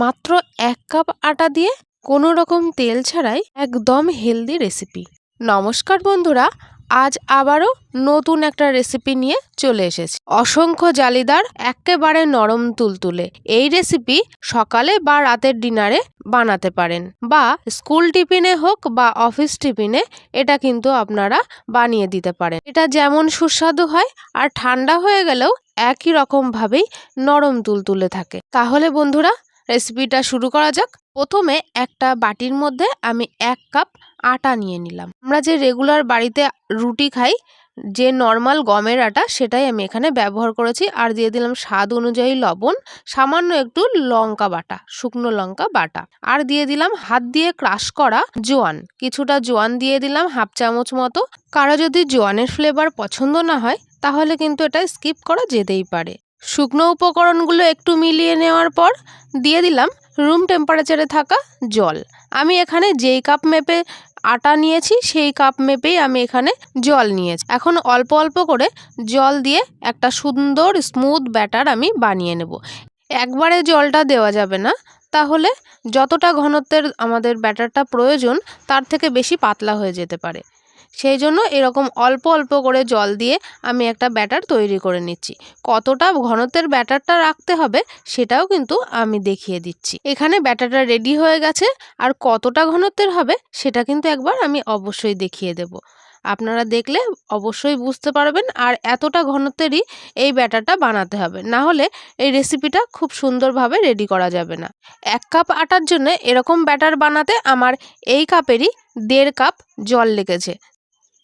মাত্র 1 কাপ আটা দিয়ে কোনো রকম তেল ছাড়াই একদম হেলদি রেসিপি। নমস্কার বন্ধুরা, আজ আবারও নতুন একটা রেসিপি নিয়ে চলে এসেছি। অসংখ্য জালিদার, একেবারে নরম তুলতুলে এই রেসিপি সকালে বা রাতের ডিনারে বানাতে পারেন, বা স্কুল টিফিনে হোক বা অফিস টিফিনে এটা কিন্তু আপনারা বানিয়ে দিতে পারেন। এটা যেমন সুস্বাদু হয় আর ঠান্ডা হয়ে গেলেও একই রকম ভাবেই নরম তুলতুলে থাকে। তাহলে বন্ধুরা, রেসিপিটা শুরু করা যাক। প্রথমে একটা বাটির মধ্যে আমি 1 কাপ আটা নিয়ে নিলাম। আমরা যে রেগুলার বাড়িতে রুটি খাই, যে নর্মাল গমের আটা, সেটাই আমি এখানে ব্যবহার করেছি। আর দিয়ে দিলাম স্বাদ অনুযায়ী লবণ, সামান্য একটু লঙ্কা বাটা, শুকনো লঙ্কা বাটা, আর দিয়ে দিলাম হাত দিয়ে ক্রাশ করা জোয়ান। কিছুটা জোয়ান দিয়ে দিলাম, হাফ চামচ মতো। কারো যদি জোয়ানের ফ্লেভার পছন্দ না হয় তাহলে কিন্তু এটা স্কিপ করা যেতেই পারে। শুকনো উপকরণগুলো একটু মিলিয়ে নেওয়ার পর দিয়ে দিলাম রুম টেম্পারেচারে থাকা জল। আমি এখানে যেই কাপ মেপে আটা নিয়েছি সেই কাপ মেপেই আমি এখানে জল নিয়েছি। এখন অল্প অল্প করে জল দিয়ে একটা সুন্দর স্মুথ ব্যাটার আমি বানিয়ে নেব। একবারে জলটা দেওয়া যাবে না, তাহলে যতটা ঘনত্বের আমাদের ব্যাটারটা প্রয়োজন তার থেকে বেশি পাতলা হয়ে যেতে পারে। সেই জন্য এরকম অল্প অল্প করে জল দিয়ে আমি একটা ব্যাটার তৈরি করে নিচ্ছি। কতটা ঘনত্বের ব্যাটারটা রাখতে হবে সেটাও কিন্তু আমি দেখিয়ে দিচ্ছি। এখানে ব্যাটারটা রেডি হয়ে গেছে, আর কতটা ঘনত্বের হবে সেটা কিন্তু একবার আমি অবশ্যই দেখিয়ে দেব। আপনারা দেখলে অবশ্যই বুঝতে পারবেন। আর এতটা ঘনত্বেরই এই ব্যাটারটা বানাতে হবে, না হলে এই রেসিপিটা খুব সুন্দরভাবে রেডি করা যাবে না। 1 কাপ আটার জন্য এরকম ব্যাটার বানাতে আমার এই কাপেরই 1.5 কাপ জল লেগেছে।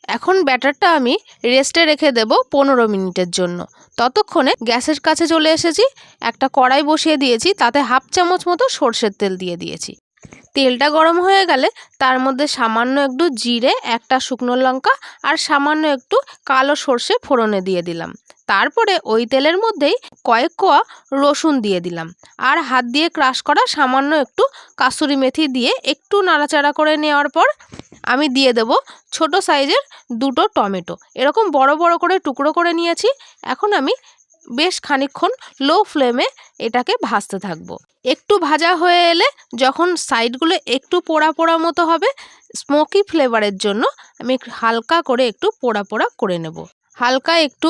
এখন ব্যাটারটা আমি রেস্টে রেখে দেব 15 মিনিটের জন্য। ততক্ষণে গ্যাসের কাছে চলে এসেছি, একটা কড়াই বসিয়ে দিয়েছি, তাতে হাফ চামচ মতো সর্ষের তেল দিয়ে দিয়েছি। তেলটা গরম হয়ে গেলে তার মধ্যে সামান্য একটু জিরে, একটা শুকনো লঙ্কা আর সামান্য একটু কালো সর্ষে ফোড়নে দিয়ে দিলাম। তারপরে ওই তেলের মধ্যেই কয়েক কোয়া রসুন দিয়ে দিলাম, আর হাত দিয়ে ক্রাশ করা সামান্য একটু কাসুরি মেথি দিয়ে একটু নাড়াচাড়া করে নেওয়ার পর আমি দিয়ে দেব ছোট সাইজের 2টো টমেটো। এরকম বড় বড় করে টুকরো করে নিয়েছি। এখন আমি বেশ খানিকক্ষণ লো ফ্লেমে এটাকে ভাজতে থাকবো। একটু ভাজা হয়ে এলে যখন সাইডগুলো একটু পোড়া পোড়া মতো হবে, স্মোকি ফ্লেভারের জন্য আমি হালকা করে একটু পোড়া পোড়া করে নেব। হালকা একটু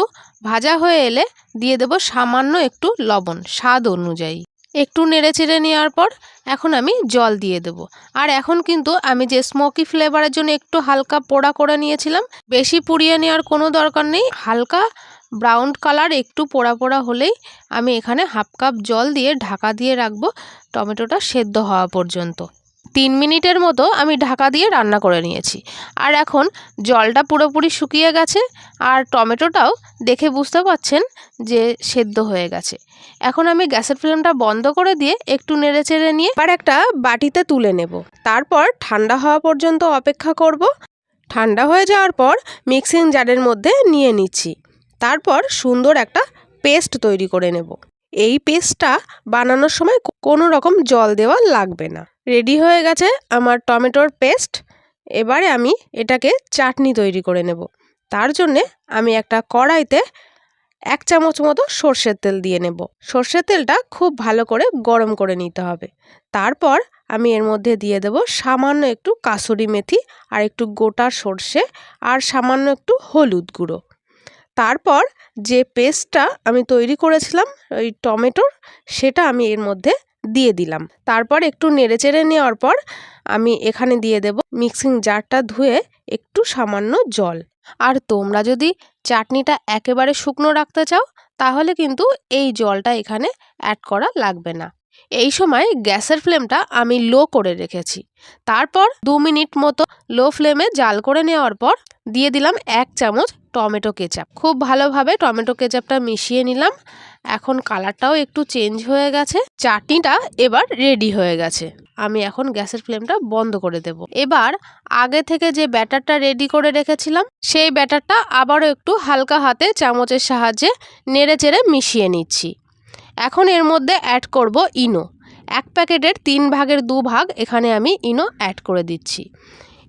ভাজা হয়ে এলে দিয়ে দেব সামান্য একটু লবণ স্বাদ অনুযায়ী। একটু নেড়ে চেড়ে নেওয়ার পর এখন আমি জল দিয়ে দেব। আর এখন কিন্তু আমি যে স্মোকি ফ্লেভারের জন্য একটু হালকা পোড়া করে নিয়েছিলাম, বেশি পুড়িয়ে নেওয়ার কোনো দরকার নেই। হালকা ব্রাউন কালার একটু পোড়া পোড়া হলেই আমি এখানে হাফ কাপ জল দিয়ে ঢাকা দিয়ে রাখবো টমেটোটা সেদ্ধ হওয়া পর্যন্ত। 3 মিনিটের মতো আমি ঢাকা দিয়ে রান্না করে নিয়েছি। আর এখন জলটা পুরোপুরি শুকিয়ে গেছে, আর টমেটোটাও দেখে বুঝতে পারছেন যে সেদ্ধ হয়ে গেছে। এখন আমি গ্যাসের ফ্লেমটা বন্ধ করে দিয়ে একটু নেড়ে চেড়ে নিয়ে আবার একটা বাটিতে তুলে নেব। তারপর ঠান্ডা হওয়া পর্যন্ত অপেক্ষা করব। ঠান্ডা হয়ে যাওয়ার পর মিক্সিং জারের মধ্যে নিয়ে নিচ্ছি। তারপর সুন্দর একটা পেস্ট তৈরি করে নেব। এই পেস্টটা বানানোর সময় কোনো রকম জল দেওয়া লাগবে না। রেডি হয়ে গেছে আমার টমেটোর পেস্ট। এবারে আমি এটাকে চাটনি তৈরি করে নেব। তার জন্যে আমি একটা কড়াইতে 1 চামচ মতো সর্ষের তেল দিয়ে নেব। সর্ষের তেলটা খুব ভালো করে গরম করে নিতে হবে। তারপর আমি এর মধ্যে দিয়ে দেব সামান্য একটু কাসুরি মেথি, আর একটু গোটা সর্ষে, আর সামান্য একটু হলুদ গুঁড়ো। তারপর যে পেস্টটা আমি তৈরি করেছিলাম ওই টমেটোর, সেটা আমি এর মধ্যে দিয়ে দিলাম। তারপর একটু নেড়েচেড়ে নেওয়ার পর আমি এখানে দিয়ে দেব মিক্সিং জারটা ধুয়ে একটু সামান্য জল। আর তোমরা যদি চাটনিটা একেবারে শুকনো রাখতে চাও তাহলে কিন্তু এই জলটা এখানে অ্যাড করা লাগবে না। এই সময় গ্যাসের ফ্লেমটা আমি লো করে রেখেছি। তারপর 2 মিনিট মতো লো ফ্লেমে জাল করে নেওয়ার পর দিয়ে দিলাম 1 চামচ টমেটো কেচাপ। খুব ভালোভাবে টমেটো কেচাপটা মিশিয়ে নিলাম। এখন কালারটাও একটু চেঞ্জ হয়ে গেছে। চাটনিটা এবার রেডি হয়ে গেছে। আমি এখন গ্যাসের ফ্লেমটা বন্ধ করে দেব। এবার আগে থেকে যে ব্যাটারটা রেডি করে রেখেছিলাম সেই ব্যাটারটা আবারও একটু হালকা হাতে চামচের সাহায্যে নেড়ে চেড়ে মিশিয়ে নিচ্ছি। এখন এর মধ্যে অ্যাড করব ইনো। 1 প্যাকেটের 3 ভাগের 2 ভাগ এখানে আমি ইনো অ্যাড করে দিচ্ছি।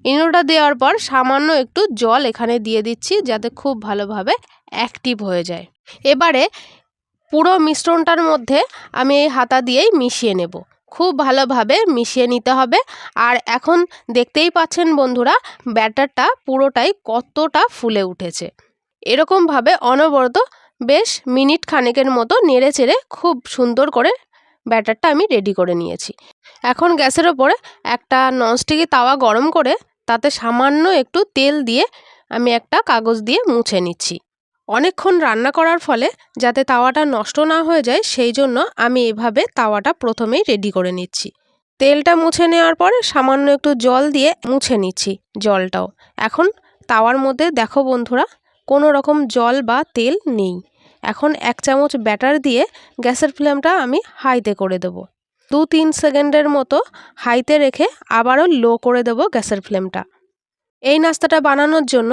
ইনোটা দেওয়ার পর সামান্য একটু জল এখানে দিয়ে দিচ্ছি, যাতে খুব ভালোভাবে অ্যাক্টিভ হয়ে যায়। এবারে পুরো মিশ্রণটার মধ্যে আমি এই হাতা দিয়েই মিশিয়ে নেব। খুব ভালোভাবে মিশিয়ে নিতে হবে। আর এখন দেখতেই পাচ্ছেন বন্ধুরা, ব্যাটারটা পুরোটাই কতটা ফুলে উঠেছে। এরকমভাবে অনবরত বেশ মিনিট খানেকের মতো নেড়ে চেড়ে খুব সুন্দর করে ব্যাটারটা আমি রেডি করে নিয়েছি। এখন গ্যাসের ওপরে একটা ননস্টিকি তাওয়া গরম করে তাতে সামান্য একটু তেল দিয়ে আমি একটা কাগজ দিয়ে মুছে নিচ্ছি। অনেকক্ষণ রান্না করার ফলে যাতে তাওয়াটা নষ্ট না হয়ে যায়, সেই জন্য আমি এভাবে তাওয়াটা প্রথমেই রেডি করে নিচ্ছি। তেলটা মুছে নেওয়ার পরে সামান্য একটু জল দিয়ে মুছে নিচ্ছি জলটাও। এখন তাওয়ার মধ্যে দেখো বন্ধুরা, কোনো রকম জল বা তেল নেই। এখন 1 চামচ ব্যাটার দিয়ে গ্যাসের ফ্লেমটা আমি হাইতে করে দেবো। 2-3 সেকেন্ডের মতো হাইতে রেখে আবারও লো করে দেব গ্যাসের ফ্লেমটা। এই নাস্তাটা বানানোর জন্য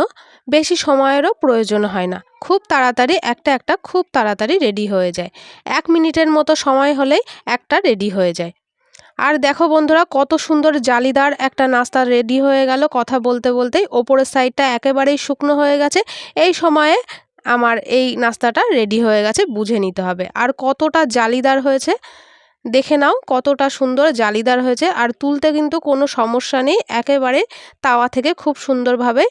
বেশি সময়েরও প্রয়োজন হয় না, খুব তাড়াতাড়ি একটা খুব তাড়াতাড়ি রেডি হয়ে যায়। 1 মিনিটের মতো সময় হলেই একটা রেডি হয়ে যায়। আর দেখো বন্ধুরা, কত সুন্দর জালিদার একটা নাস্তা রেডি হয়ে গেল। কথা বলতে বলতেই ওপরের সাইডটা একেবারেই শুকনো হয়ে গেছে। এই সময়ে আমার এই নাস্তাটা রেডি হয়ে গেছে বুঝে নিতে হবে। আর কতটা জালিদার হয়েছে দেখে নাও, কতটা সুন্দর জালিদার হয়েছে। আর তুলতে কিন্তু কোনো সমস্যা নেই, একেবারে তাওয়া থেকে খুব সুন্দরভাবে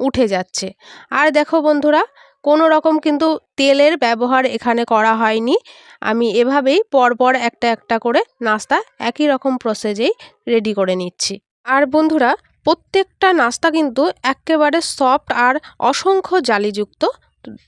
উঠে যাচ্ছে। আর দেখো বন্ধুরা, কোনো রকম কিন্তু তেলের ব্যবহার এখানে করা হয়নি। আমি এভাবেই পরপর একটা করে নাস্তা একই রকম প্রসেসেই রেডি করে নিচ্ছি। আর বন্ধুরা, প্রত্যেকটা নাস্তা কিন্তু একেবারে সফট আর অসংখ্য জালিযুক্ত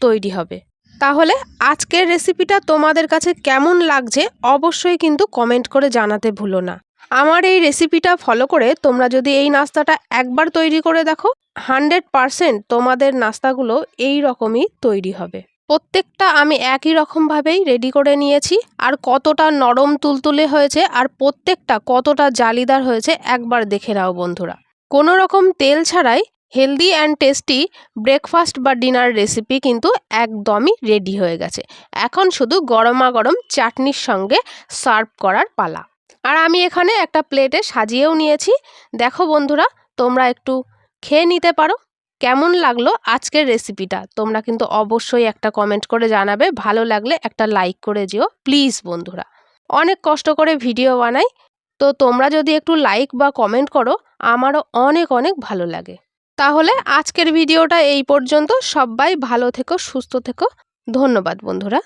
তৈরি হবে। তাহলে আজকের রেসিপিটা তোমাদের কাছে কেমন লাগছে অবশ্যই কিন্তু কমেন্ট করে জানাতে ভুলো না। আমার এই রেসিপিটা ফলো করে তোমরা যদি এই নাস্তাটা একবার তৈরি করে দেখো, 100% তোমাদের নাস্তাগুলো এই রকমই তৈরি হবে। প্রত্যেকটা আমি একই রকমভাবেই রেডি করে নিয়েছি। আর কতটা নরম তুলতুলে হয়েছে আর প্রত্যেকটা কতটা জালিদার হয়েছে একবার দেখে নাও বন্ধুরা। কোনো রকম তেল ছাড়াই হেলদি অ্যান্ড টেস্টি ব্রেকফাস্ট বা ডিনার রেসিপি কিন্তু একদমই রেডি হয়ে গেছে। এখন শুধু গরমা গরম চাটনির সঙ্গে সার্ভ করার পালা। আর আমি এখানে একটা প্লেটে সাজিয়েও নিয়েছি। দেখো বন্ধুরা, তোমরা একটু খেয়ে নিতে পারো। কেমন লাগলো আজকের রেসিপিটা তোমরা কিন্তু অবশ্যই একটা কমেন্ট করে জানাবে। ভালো লাগলে একটা লাইক করে যেও প্লিজ বন্ধুরা। অনেক কষ্ট করে ভিডিও বানাই, তো তোমরা যদি একটু লাইক বা কমেন্ট করো আমারও অনেক অনেক ভালো লাগে। তাহলে আজকের ভিডিওটা এই পর্যন্ত। সবাই ভালো থেকো, সুস্থ থেকো। ধন্যবাদ বন্ধুরা।